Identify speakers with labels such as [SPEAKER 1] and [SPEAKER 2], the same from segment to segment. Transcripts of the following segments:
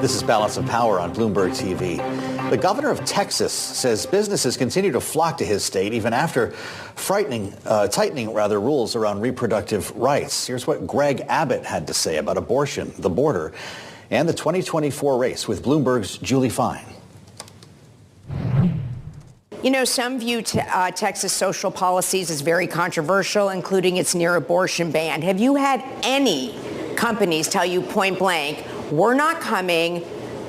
[SPEAKER 1] This is Balance of Power on Bloomberg TV. The governor of Texas says businesses continue to flock to his state even after tightening rules around reproductive rights. Here's what Greg Abbott had to say about abortion, the border, and the 2024 race with Bloomberg's Julie Fine.
[SPEAKER 2] You know, some view Texas social policies as very controversial, including its near abortion ban. Have you had any companies tell you point blank, we're not coming,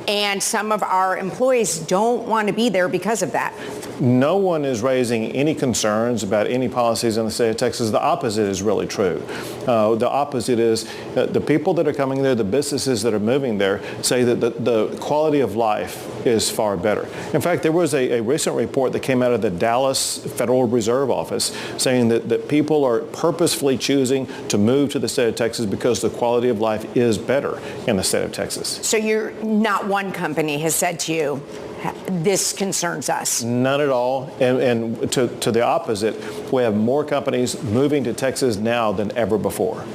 [SPEAKER 2] and some of our employees don't want to be there because of that?
[SPEAKER 3] No one is raising any concerns about any policies in the state of Texas. The opposite is really true. The opposite is the people that are coming there, the businesses that are moving there, say that the quality of life is far better. In fact, there was a recent report that came out of the Dallas Federal Reserve Office saying that people are purposefully choosing to move to the state of Texas because the quality of life is better in the state of Texas.
[SPEAKER 2] So you're not one company has said to you, this concerns us?
[SPEAKER 3] None at all. And to the opposite, we have more companies moving to Texas now than ever before.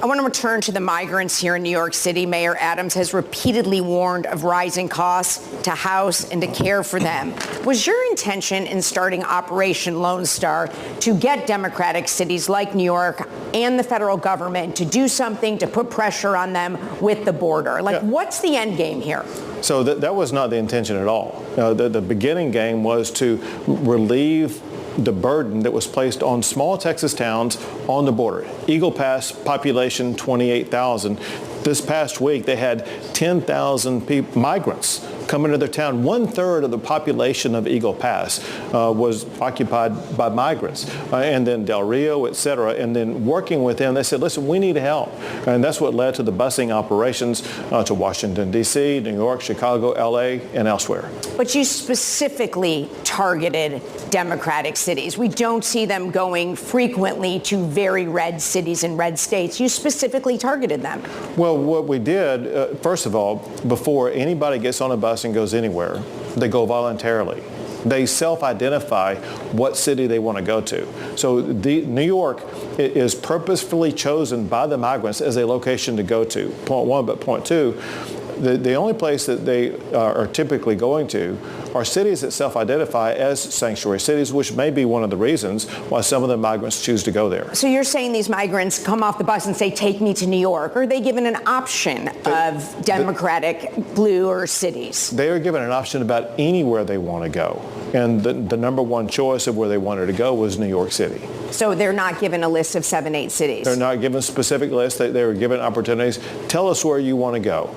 [SPEAKER 2] I want to return to the migrants here in New York City. Mayor Adams has repeatedly warned of rising costs to house and to care for them. Was your intention in starting Operation Lone Star to get Democratic cities like New York and the federal government to do something to put pressure on them with the border? What's the end game here?
[SPEAKER 3] So that was not the intention at all. The beginning game was to relieve the burden that was placed on small Texas towns on the border. Eagle Pass, population 28,000. This past week, they had 10,000 migrants come into their town. 1/3 of the population of Eagle Pass was occupied by migrants. And then Del Rio, et cetera. And then working with them, they said, listen, we need help. And that's what led to the busing operations to Washington, D.C., New York, Chicago, L.A., and elsewhere.
[SPEAKER 2] But you specifically targeted Democratic cities. We don't see them going frequently to very red cities and red states. You specifically targeted them.
[SPEAKER 3] Well, what we did, first of all, before anybody gets on a bus and goes anywhere, they go voluntarily. They self-identify what city they want to go to. So New York is purposefully chosen by the migrants as a location to go to, point one. But point two, the only place that they are typically going to are cities that self-identify as sanctuary cities, which may be one of the reasons why some of the migrants choose to go there.
[SPEAKER 2] So you're saying these migrants come off the bus and say, take me to New York? Or are they given an option of Democratic bluer cities?
[SPEAKER 3] They are given an option about anywhere they want to go. And the number one choice of where they wanted to go was New York City.
[SPEAKER 2] So they're not given a list of 7, 8 cities?
[SPEAKER 3] They're not given specific lists. They were given opportunities. Tell us where you want to go.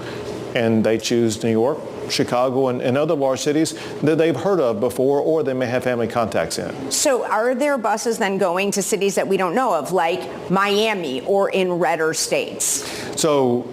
[SPEAKER 3] And they choose New York, Chicago, and other large cities that they've heard of before, or they may have family contacts in.
[SPEAKER 2] So are there buses then going to cities that we don't know of, like Miami or in redder states?
[SPEAKER 3] So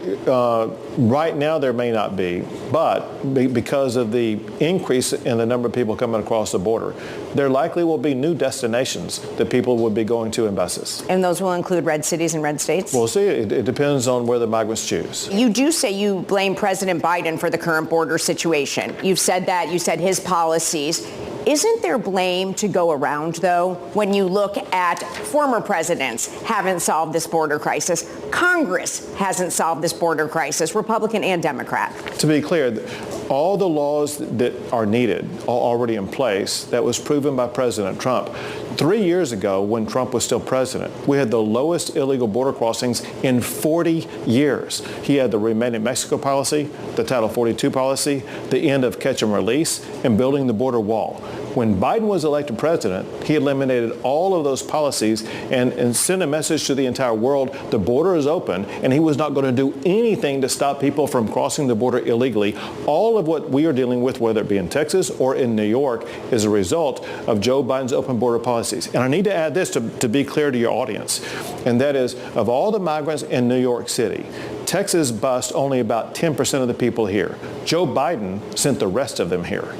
[SPEAKER 3] right now there may not be, but because of the increase in the number of people coming across the border, there likely will be new destinations that people will be going to in buses.
[SPEAKER 2] And those will include red cities and red states?
[SPEAKER 3] We'll see. It depends on where the migrants choose.
[SPEAKER 2] You do say you blame President Biden for the current border situation. You've said that. You said his policies. Isn't there blame to go around, though, when you look at former presidents haven't solved this border crisis? Congress hasn't solved this border crisis, Republican and Democrat.
[SPEAKER 3] To be clear, all the laws that are needed are already in place. That was proven by President Trump. 3 years ago, when Trump was still president, we had the lowest illegal border crossings in 40 years. He had the Remain in Mexico policy, the Title 42 policy, the end of catch and release, and building the border wall. When Biden was elected president, he eliminated all of those policies and sent a message to the entire world, the border is open, and he was not going to do anything to stop people from crossing the border illegally. All of what we are dealing with, whether it be in Texas or in New York, is a result of Joe Biden's open border policies. And I need to add this to be clear to your audience, and that is, of all the migrants in New York City, Texas bused only about 10% of the people here. Joe Biden sent the rest of them here.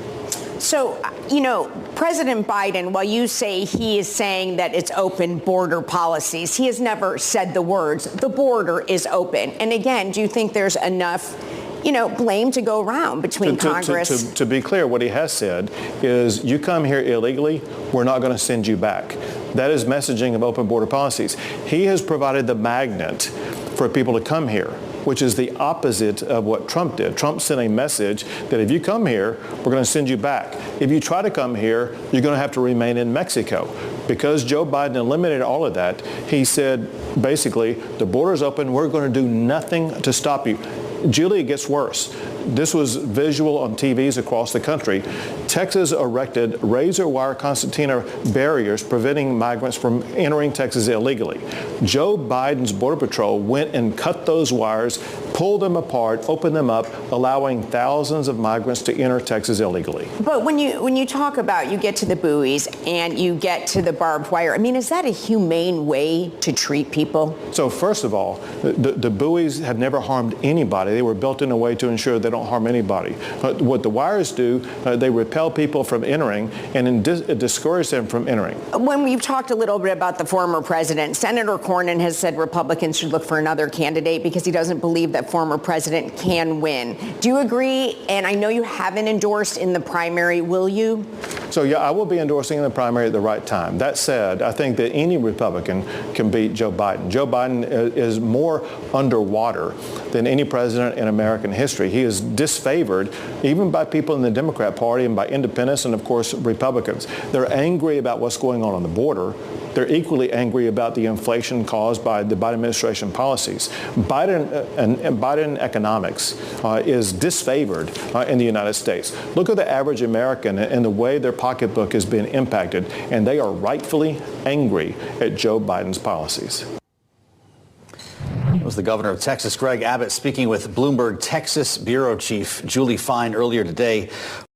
[SPEAKER 2] So, you know, President Biden, while you say he is saying that it's open border policies, he has never said the words, the border is open. And again, do you think there's enough, blame to go around between Congress?
[SPEAKER 3] To be clear, what he has said is, you come here illegally, we're not going to send you back. That is messaging of open border policies. He has provided the magnet for people to come here. which is the opposite of what Trump did. Trump sent a message that if you come here, we're going to send you back. If you try to come here, you're going to have to remain in Mexico. Because Joe Biden eliminated all of that, he said, basically, the border's open. We're going to do nothing to stop you. Julie, it gets worse. This was visual on TVs across the country. Texas erected razor wire concertina barriers preventing migrants from entering Texas illegally. Joe Biden's Border Patrol went and cut those wires, pulled them apart, opened them up, allowing thousands of migrants to enter Texas illegally.
[SPEAKER 2] But when you talk about you get to the buoys and you get to the barbed wire, I mean, is that a humane way to treat people?
[SPEAKER 3] So first of all, the buoys have never harmed anybody. They were built in a way to ensure they don't harm anybody. What the wires do, they repel people from entering and discourage them from entering.
[SPEAKER 2] When we've talked a little bit about the former president, Senator Cornyn has said Republicans should look for another candidate because he doesn't believe that former president can win. Do you agree? And I know you haven't endorsed in the primary, will you?
[SPEAKER 3] So yeah, I will be endorsing in the primary at the right time. That said, I think that any Republican can beat Joe Biden. Joe Biden is more underwater than any president in American history. He is disfavored even by people in the Democrat Party and by independents and, of course, Republicans. They're angry about what's going on the border. They're equally angry about the inflation caused by the Biden administration policies. Biden economics is disfavored in the United States. Look at the average American and the way their pocketbook has been impacted, and they are rightfully angry at Joe Biden's policies.
[SPEAKER 1] It was the governor of Texas, Greg Abbott, speaking with Bloomberg Texas bureau chief Julie Fine earlier today.